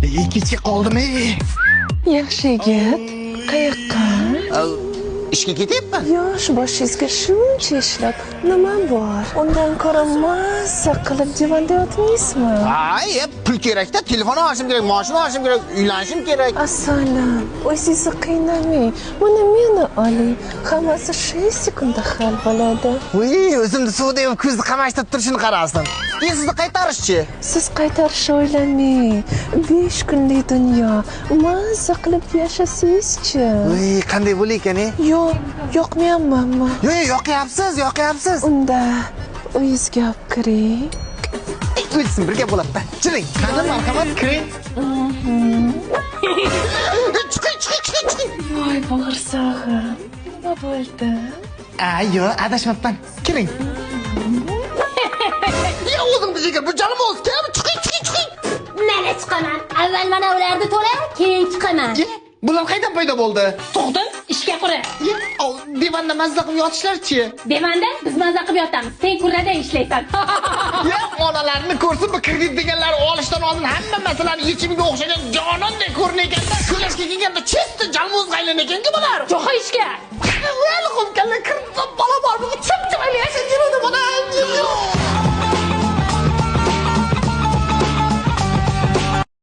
Kechga qoldimi? Yaxshi yigit. Qayoqqa? Ishga ketyapman. Yosh boshingizga shuncha ishlab, nima bor? Undan ko'ra mazza qilib divanda yotmaysizmi? Ay, pul kerak-da, telefon olishim kerak, mashina olishim kerak, uylanishim kerak. Assalom, o'zingizni qiynamang. Buni meni oling. Hammasi 6 sekundda hal bo'ladi. Voy, o'zimni suvda yuvib ko'zni qamashtirib turishini qarasin. Sizni qaytarishchi? Siz qaytarishni o'ylamang. 5 kunlik dunyo. Mazza qilib yashasangizchi. Voy, qanday bo'lar ekan-e? Yo'qmayapmanmi? Yo'q, yoqyapsiz. Unda uyingizga olib kiring. O'lsin, birga bo'ladi-da. Chiqing. Qani marhamat, kiring. Chiqing. Voy, bo'g'irsog'im. Nima bo'ldi? Yo'q, adashmabman. Kiring. Ya o'zimni jigar, bu janim o'zga. Chiqing. Mana chiqaman. Avval mana ularni to'la, keyin chiqaman. Bular qaydan paydo bo'ldi? Tug'dim, ishga qura. Divanda mazza qilib yotishlar-chi? Devanda biz mazza qilib yotamiz. Sen kurrada ishlaysan. Ya onalarni ko'rsin, bu kredit deganlar olishdan oldin hamma masalani yechimiga o'xshagan jonondek ko'rinayotganda, kulashga kelganda chista jalmoz qaylan ekan-ku bular. Jo'xa ishga. Wel, qumkalla kirib